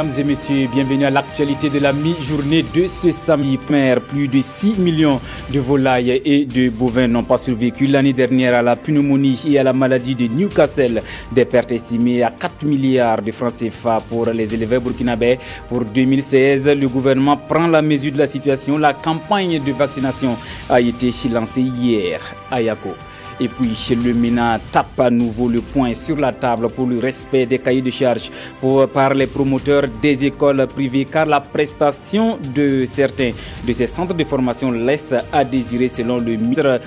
Mesdames et messieurs, bienvenue à l'actualité de la mi-journée de ce samedi. Plus de 6 millions de volailles et de bovins n'ont pas survécu l'année dernière à la pneumonie et à la maladie de Newcastle. Des pertes estimées à 4 milliards de francs CFA pour les éleveurs burkinabés. Pour 2016, le gouvernement prend la mesure de la situation. La campagne de vaccination a été lancée hier à Yako. Et puis, le MENA tape à nouveau le poing sur la table pour le respect des cahiers de charges par les promoteurs des écoles privées, car la prestation de certains de ces centres de formation laisse à désirer selon le ministre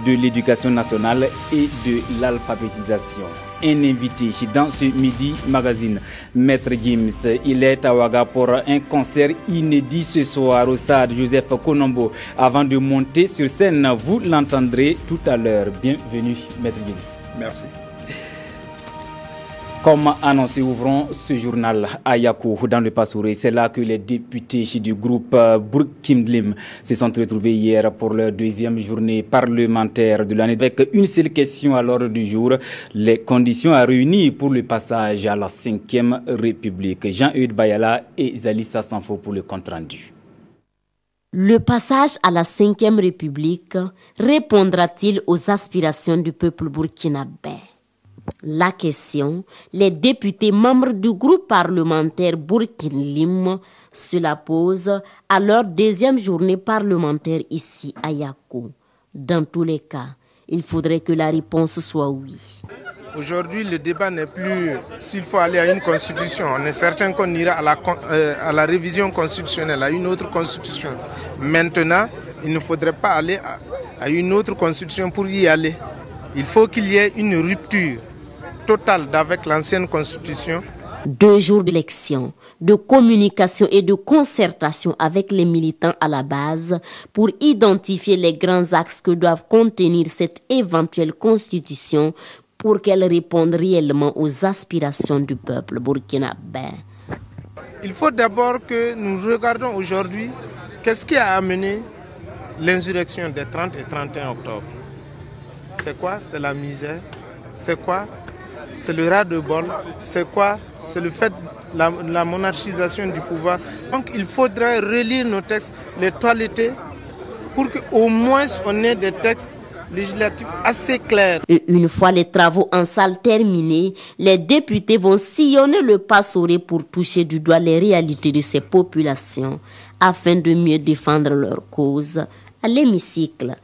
de l'Éducation nationale et de l'alphabétisation. Un invité dans ce Midi Magazine, Maître Gims. Il est à Ouaga pour un concert inédit ce soir au stade Joseph Konombo. Avant de monter sur scène, vous l'entendrez tout à l'heure. Bienvenue, Maître Gims. Merci. Comme annoncé, ouvrons ce journal à Yakou, dans le Passouré. C'est là que les députés du groupe Burkindlim se sont retrouvés hier pour leur deuxième journée parlementaire de l'année, avec une seule question à l'ordre du jour: les conditions à réunir pour le passage à la 5e République. Jean-Eudes Bayala et Zalissa Sanfo pour le compte-rendu. Le passage à la 5e République répondra-t-il aux aspirations du peuple burkinabé? La question, les députés membres du groupe parlementaire Burkindlim se la posent à leur deuxième journée parlementaire ici à Yako. Dans tous les cas, il faudrait que la réponse soit oui. Aujourd'hui, le débat n'est plus s'il faut aller à une constitution. On est certain qu'on ira à la révision constitutionnelle, à une autre constitution. Maintenant, il ne faudrait pas aller à une autre constitution pour y aller. Il faut qu'il y ait une rupture totale avec l'ancienne constitution. 2 jours d'élection, de communication et de concertation avec les militants à la base pour identifier les grands axes que doivent contenir cette éventuelle constitution pour qu'elle réponde réellement aux aspirations du peuple burkinabé. Il faut d'abord que nous regardions aujourd'hui qu'est-ce qui a amené l'insurrection des 30 et 31 octobre. C'est quoi? C'est la misère. C'est quoi? C'est le ras-de-bol. C'est quoi? C'est le fait de la monarchisation du pouvoir. Donc il faudrait relire nos textes, les toiletter, pour qu'au moins on ait des textes législatifs assez clairs. Et une fois les travaux en salle terminés, les députés vont sillonner le Passouré pour toucher du doigt les réalités de ces populations afin de mieux défendre leur cause à l'hémicycle.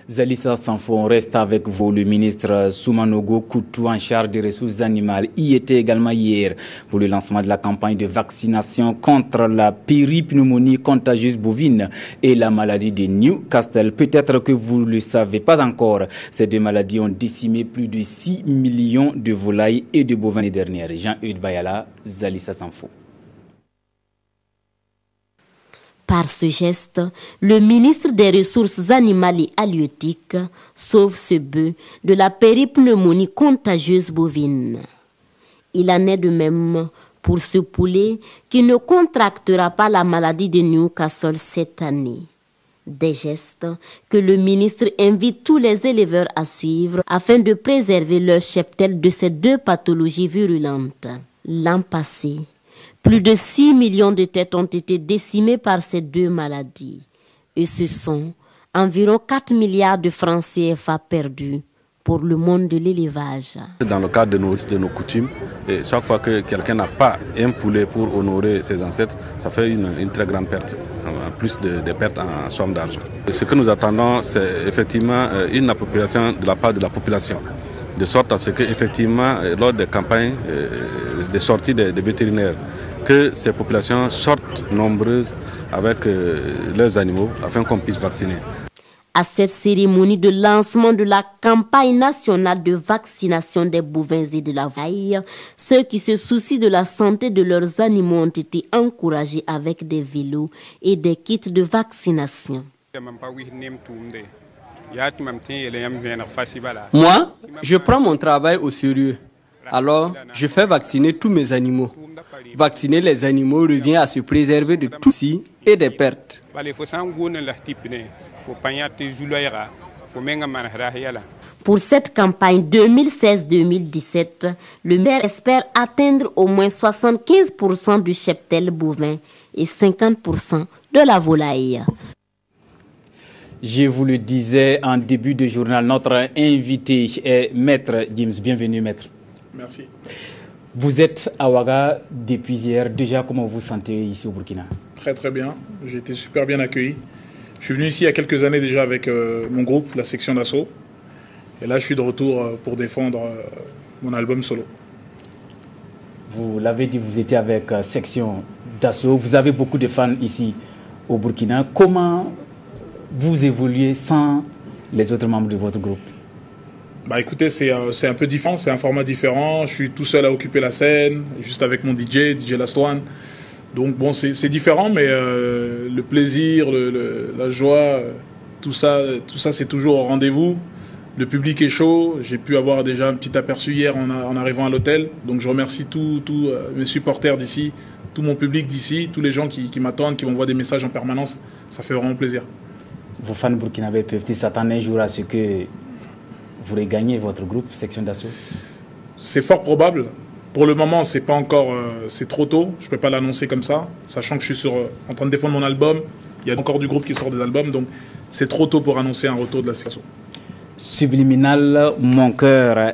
Zalissa Sanfo, on reste avec vous. Le ministre Soumanogo Koutou, en charge des ressources animales, y était également hier pour le lancement de la campagne de vaccination contre la péripneumonie contagieuse bovine et la maladie de Newcastle. Peut-être que vous ne le savez pas encore, ces deux maladies ont décimé plus de 6 millions de volailles et de bovins l'année dernière. Jean-Eudes Bayala, Zalissa Sanfo. Par ce geste, le ministre des Ressources animales et halieutiques sauve ce bœuf de la péripneumonie contagieuse bovine. Il en est de même pour ce poulet qui ne contractera pas la maladie de Newcastle cette année. Des gestes que le ministre invite tous les éleveurs à suivre afin de préserver leur cheptel de ces deux pathologies virulentes. L'an passé, plus de 6 millions de têtes ont été décimées par ces deux maladies. Et ce sont environ 4 milliards de francs CFA perdus pour le monde de l'élevage. Dans le cadre de nos coutumes, et chaque fois que quelqu'un n'a pas un poulet pour honorer ses ancêtres, ça fait une très grande perte, en plus de pertes en somme d'argent. Ce que nous attendons, c'est effectivement une appropriation de la part de la population, de sorte à ce qu'effectivement, lors des campagnes, des sorties des vétérinaires, que ces populations sortent nombreuses avec leurs animaux afin qu'on puisse vacciner. À cette cérémonie de lancement de la campagne nationale de vaccination des bovins et de la volaille, ceux qui se soucient de la santé de leurs animaux ont été encouragés avec des vélos et des kits de vaccination. Moi, je prends mon travail au sérieux. Alors, je fais vacciner tous mes animaux. Vacciner les animaux revient à se préserver de tout ci et des pertes. Pour cette campagne 2016-2017, le maire espère atteindre au moins 75% du cheptel bovin et 50% de la volaille. Je vous le disais en début de journal, notre invité est Maître Gims. Bienvenue, Maître. Merci. Vous êtes à Ouaga depuis hier. Déjà, comment vous vous sentez ici au Burkina? Très très bien. J'ai été super bien accueilli. Je suis venu ici il y a quelques années déjà avec mon groupe, la section d'assaut. Et là, je suis de retour pour défendre mon album solo. Vous l'avez dit, vous étiez avec section d'assaut. Vous avez beaucoup de fans ici au Burkina. Comment vous évoluez sans les autres membres de votre groupe? Bah écoutez, c'est un peu différent, c'est un format différent. Je suis tout seul à occuper la scène, juste avec mon DJ Last One. Donc bon, c'est différent, mais le plaisir, la joie, tout ça c'est toujours au rendez-vous. Le public est chaud. J'ai pu avoir déjà un petit aperçu hier en arrivant à l'hôtel. Donc je remercie tous mes supporters d'ici, tout mon public d'ici, tous les gens qui m'attendent, qui m'envoient des messages en permanence. Ça fait vraiment plaisir. Vos fans burkinabés peuvent-ils s'attendre un jour à ce que vous regagnez votre groupe, section d'assaut? C'est fort probable. Pour le moment, c'est pas encore, c'est trop tôt. Je peux pas l'annoncer comme ça, sachant que je suis en train de défendre mon album. Il y a encore du groupe qui sort des albums, donc c'est trop tôt pour annoncer un retour de la section. Subliminal, mon cœur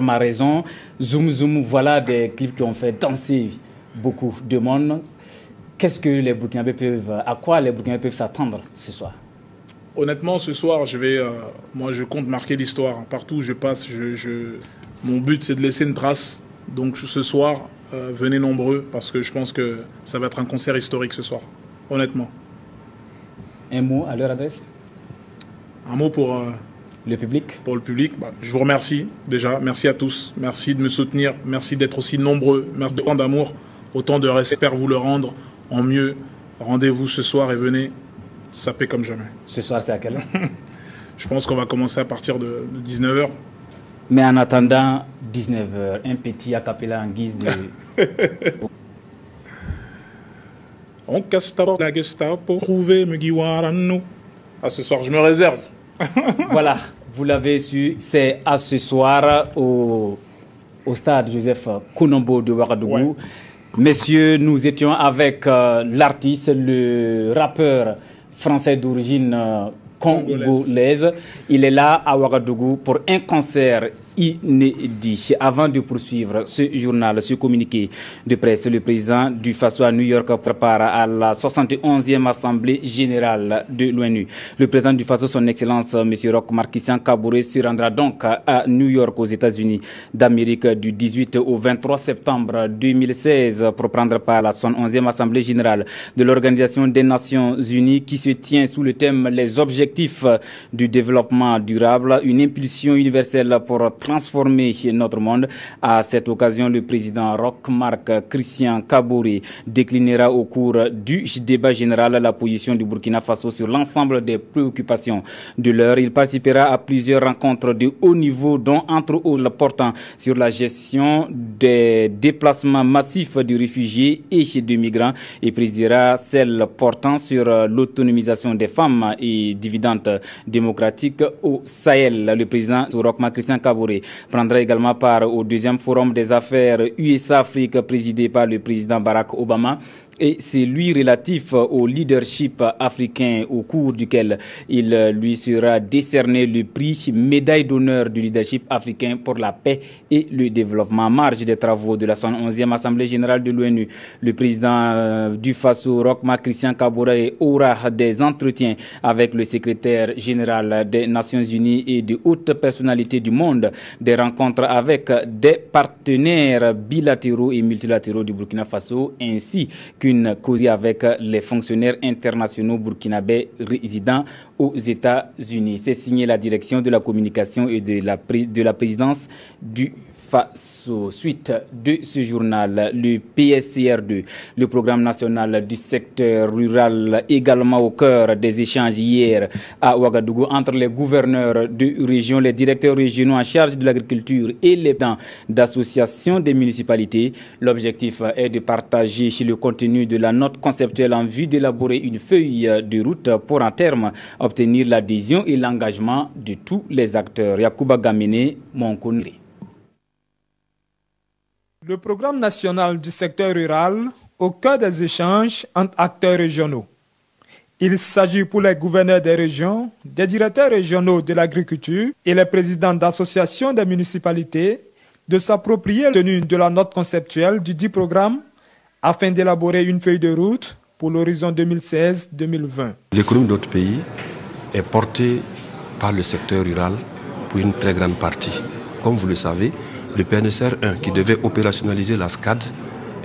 m'a raison. Zoom Zoom, voilà des clips qui ont fait danser beaucoup de monde. Qu'est-ce que les Burkinabés à quoi les Burkinabés peuvent s'attendre ce soir? Honnêtement, ce soir, moi, je compte marquer l'histoire. Partout où je passe, mon but, c'est de laisser une trace. Donc, ce soir, venez nombreux, parce que je pense que ça va être un concert historique ce soir. Honnêtement. Un mot à leur adresse? Un mot pour le public? Pour le public, je vous remercie déjà. Merci à tous. Merci de me soutenir. Merci d'être aussi nombreux. Merci de autant d'amour, autant de respect, vous le rendre en mieux. Rendez-vous ce soir et venez. Ça paie comme jamais. Ce soir, c'est à quelle heure? Je pense qu'on va commencer à partir de 19h. Mais en attendant 19h, un petit acapella en guise de... On casse la Gestapo pour trouver Mugiwarano. À ce soir, je me réserve. Voilà, vous l'avez su, c'est à ce soir au stade Joseph Kounombo de Ouagadougou. Ouais. Messieurs, nous étions avec l'artiste, le rappeur français d'origine congolaise. Il est là à Ouagadougou pour un concert inédit. Avant de poursuivre ce journal, ce communiqué de presse, le président du FASO à New York prépare à la 71e Assemblée générale de l'ONU. Le président du FASO, son Excellence M. Roch Marc Christian Kaboré, se rendra donc à New York aux États-Unis d'Amérique du 18 au 23 septembre 2016 pour prendre part à la 71e Assemblée générale de l'Organisation des Nations Unies qui se tient sous le thème Les objectifs du développement durable, une impulsion universelle pour transformer notre monde. À cette occasion, le président Roch Marc Christian Kaboré déclinera au cours du débat général la position du Burkina Faso sur l'ensemble des préoccupations de l'heure. Il participera à plusieurs rencontres de haut niveau, dont entre autres portant sur la gestion des déplacements massifs de réfugiés et de migrants et présidera celle portant sur l'autonomisation des femmes et dividendes démocratiques au Sahel. Le président Roch Marc Christian Kaboré prendra également part au deuxième forum des affaires USA-Afrique présidé par le président Barack Obama et c'est lui relatif au leadership africain au cours duquel il lui sera décerné le prix médaille d'honneur du leadership africain pour la paix et le développement. En marge des travaux de la 111e Assemblée générale de l'ONU, le président du FASO, Roch Marc Christian Kaboré, aura des entretiens avec le secrétaire général des Nations Unies et de hautes personnalités du monde, des rencontres avec des partenaires bilatéraux et multilatéraux du Burkina Faso, ainsi qu'une causerie avec les fonctionnaires internationaux burkinabés résidant aux États-Unis. C'est signé la direction de la communication et de la présidence du Faso. Suite de ce journal, le PSCR2, le programme national du secteur rural, également au cœur des échanges hier à Ouagadougou entre les gouverneurs de région, les directeurs régionaux en charge de l'agriculture et les plans d'association des municipalités. L'objectif est de partager le contenu de la note conceptuelle en vue d'élaborer une feuille de route pour en terme obtenir l'adhésion et l'engagement de tous les acteurs. Yacouba Gamene, Monkounri. Le programme national du secteur rural au cœur des échanges entre acteurs régionaux. Il s'agit pour les gouverneurs des régions, des directeurs régionaux de l'agriculture et les présidents d'associations des municipalités de s'approprier le contenu de la note conceptuelle du dit programme afin d'élaborer une feuille de route pour l'horizon 2016-2020. L'économie de notre pays est portée par le secteur rural pour une très grande partie. Comme vous le savez, le PNSR 1 qui devait opérationnaliser la SCAD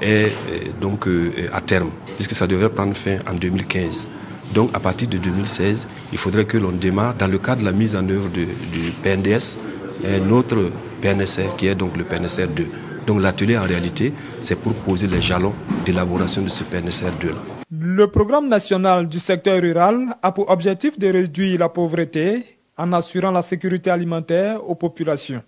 est donc à terme, puisque ça devrait prendre fin en 2015. Donc à partir de 2016, il faudrait que l'on démarre dans le cadre de la mise en œuvre du PNDS, notre PNSR qui est donc le PNSR 2. Donc l'atelier en réalité, c'est pour poser les jalons d'élaboration de ce PNSR 2 là. Le programme national du secteur rural a pour objectif de réduire la pauvreté en assurant la sécurité alimentaire aux populations.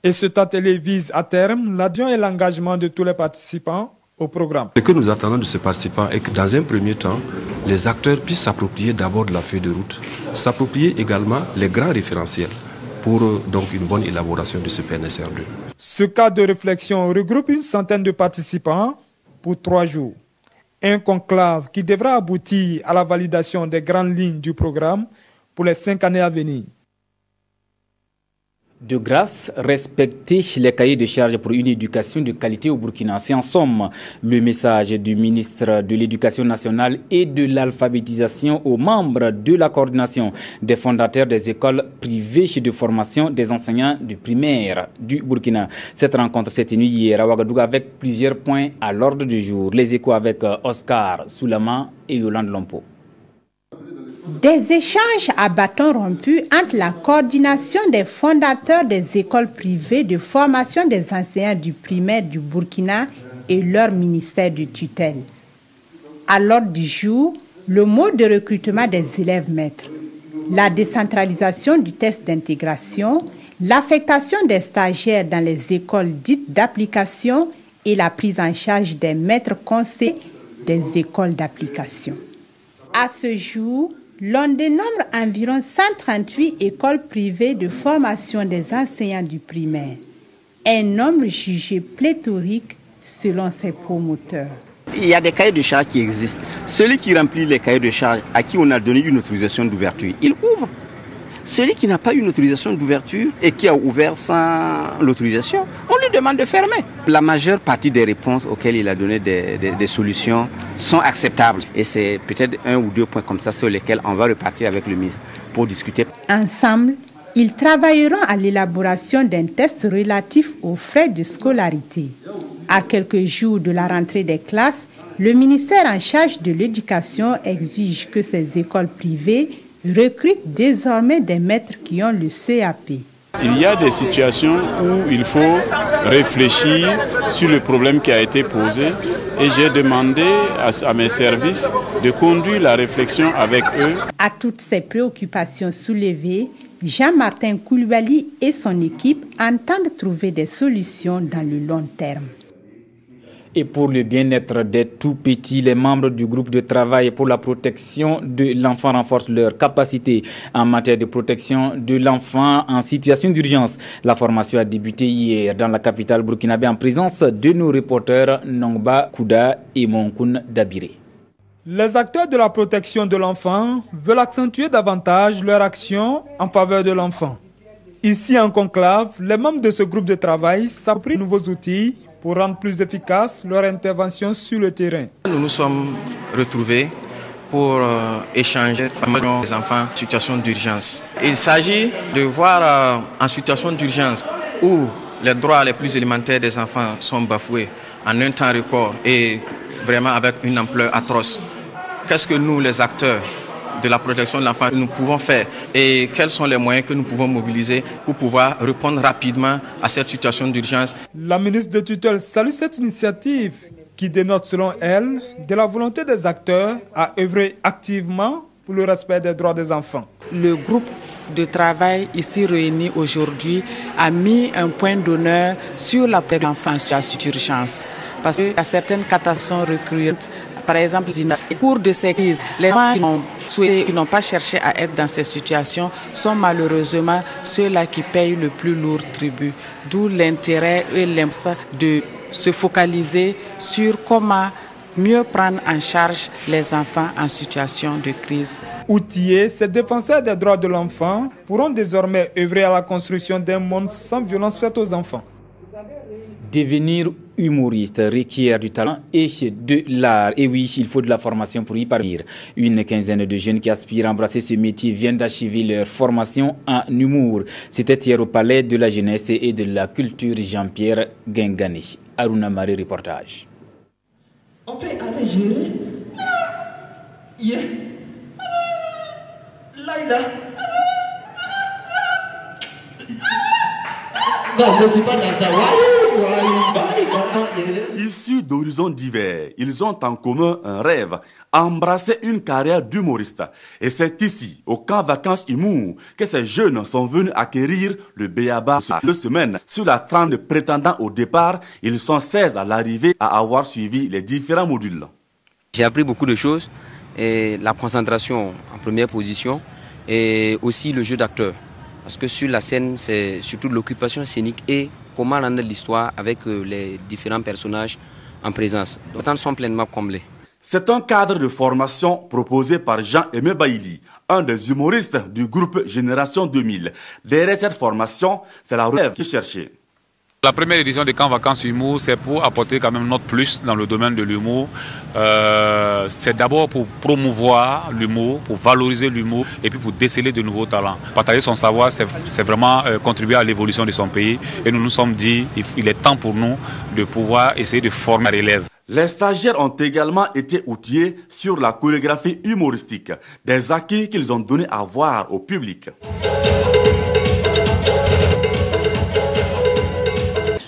Et cet atelier vise à terme l'adhésion et l'engagement de tous les participants au programme. Ce que nous attendons de ces participants est que dans un premier temps, les acteurs puissent s'approprier d'abord de la feuille de route, s'approprier également les grands référentiels pour donc une bonne élaboration de ce PNSR2. Ce cadre de réflexion regroupe une centaine de participants pour 3 jours. Un conclave qui devra aboutir à la validation des grandes lignes du programme pour les 5 années à venir. De grâce, respecter les cahiers de charges pour une éducation de qualité au Burkina. C'est en somme le message du ministre de l'Éducation nationale et de l'alphabétisation aux membres de la coordination des fondateurs des écoles privées de formation des enseignants du primaire du Burkina. Cette rencontre s'est tenue hier à Ouagadougou avec plusieurs points à l'ordre du jour. Les échos avec Oscar Soulama et Yolande Lompo. Des échanges à bâton rompu entre la coordination des fondateurs des écoles privées de formation des enseignants du primaire du Burkina et leur ministère de tutelle. À l'ordre du jour, le mode de recrutement des élèves maîtres, la décentralisation du test d'intégration, l'affectation des stagiaires dans les écoles dites d'application et la prise en charge des maîtres conseillers des écoles d'application. À ce jour, l'on dénombre environ 138 écoles privées de formation des enseignants du primaire, un nombre jugé pléthorique selon ses promoteurs. Il y a des cahiers de charges qui existent. Celui qui remplit les cahiers de charges, à qui on a donné une autorisation d'ouverture, il ouvre. Celui qui n'a pas une autorisation d'ouverture et qui a ouvert sans l'autorisation, on lui demande de fermer. La majeure partie des réponses auxquelles il a donné des solutions sont acceptables. Et c'est peut-être 1 ou 2 points comme ça sur lesquels on va repartir avec le ministre pour discuter. Ensemble, ils travailleront à l'élaboration d'un test relatif aux frais de scolarité. À quelques jours de la rentrée des classes, le ministère en charge de l'éducation exige que ces écoles privées recrutent désormais des maîtres qui ont le CAP. Il y a des situations où il faut réfléchir sur le problème qui a été posé et j'ai demandé à mes services de conduire la réflexion avec eux. À toutes ces préoccupations soulevées, Jean-Martin Koulibaly et son équipe entendent trouver des solutions dans le long terme. Et pour le bien-être des tout-petits, les membres du groupe de travail pour la protection de l'enfant renforcent leur capacité en matière de protection de l'enfant en situation d'urgence. La formation a débuté hier dans la capitale burkinabé en présence de nos reporters Nongba Kouda et Monkoun Dabiré. Les acteurs de la protection de l'enfant veulent accentuer davantage leur action en faveur de l'enfant. Ici en conclave, les membres de ce groupe de travail s'approprient de nouveaux outils pour rendre plus efficace leur intervention sur le terrain. Nous nous sommes retrouvés pour échanger avec les enfants en situation d'urgence. Il s'agit de voir en situation d'urgence où les droits les plus élémentaires des enfants sont bafoués en un temps record et vraiment avec une ampleur atroce. Qu'est-ce que nous, les acteurs de la protection de l'enfant nous pouvons faire et quels sont les moyens que nous pouvons mobiliser pour pouvoir répondre rapidement à cette situation d'urgence. La ministre de tutelle salue cette initiative qui dénote selon elle de la volonté des acteurs à œuvrer activement pour le respect des droits des enfants. Le groupe de travail ici réuni aujourd'hui a mis un point d'honneur sur la paix de l'enfance en situation d'urgence. Parce qu'il y a certaines catastrophes récurrentes. Par exemple, au cours de ces crises, les gens qui n'ont pas cherché à être dans ces situations sont malheureusement ceux-là qui payent le plus lourd tribut. D'où l'intérêt et l'importance de se focaliser sur comment mieux prendre en charge les enfants en situation de crise. Outillés, ces défenseurs des droits de l'enfant pourront désormais œuvrer à la construction d'un monde sans violence faite aux enfants. Devenir humoriste requiert du talent et de l'art. Et oui, il faut de la formation pour y parvenir. Une quinzaine de jeunes qui aspirent à embrasser ce métier viennent d'achever leur formation en humour. C'était hier au Palais de la Jeunesse et de la Culture Jean-Pierre Guengane. Aruna Marie, reportage. On peut aller gérer. Yeah. Là. Non, je ne suis pas dans ça. Issus d'horizons divers, ils ont en commun un rêve, embrasser une carrière d'humoriste. Et c'est ici, au camp Vacances Humour, que ces jeunes sont venus acquérir le b.a.-ba. 2 semaines, sur la trame de prétendants au départ, ils sont 16 à l'arrivée à avoir suivi les différents modules. J'ai appris beaucoup de choses, et la concentration en première position, et aussi le jeu d'acteur. Parce que sur la scène, c'est surtout l'occupation scénique et comment rendre l'histoire avec les différents personnages en présence. Les temps sont pleinement comblés. C'est un cadre de formation proposé par Jean-Aimé Baïdi, un des humoristes du groupe Génération 2000. Derrière cette formation, c'est la relève qui est cherchée. La première édition de Camp Vacances Humour, c'est pour apporter quand même notre plus dans le domaine de l'humour. C'est d'abord pour promouvoir l'humour, pour valoriser l'humour et puis pour déceler de nouveaux talents. Partager son savoir, c'est vraiment contribuer à l'évolution de son pays. Et nous nous sommes dit, il est temps pour nous de pouvoir essayer de former la relève. Les stagiaires ont également été outillés sur la chorégraphie humoristique, des acquis qu'ils ont donné à voir au public.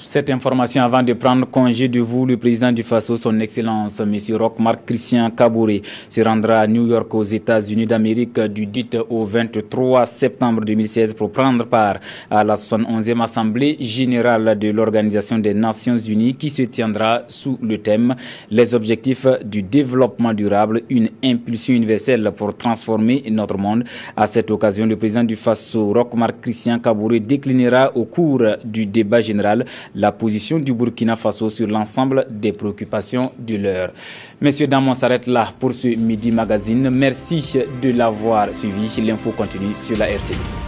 Cette information avant de prendre congé de vous, le président du Faso, son Excellence, M. Roch-Marc Christian Kaboré, se rendra à New York aux États-Unis d'Amérique du 10 au 23 septembre 2016 pour prendre part à la 71e Assemblée générale de l'Organisation des Nations Unies qui se tiendra sous le thème « Les objectifs du développement durable, une impulsion universelle pour transformer notre monde ». À cette occasion, le président du Faso, Roch-Marc Christian Kaboré, déclinera au cours du débat général la position du Burkina Faso sur l'ensemble des préoccupations de l'heure. Messieurs, dames, on s'arrête là pour ce Midi Magazine. Merci de l'avoir suivi. L'info continue sur la RTV.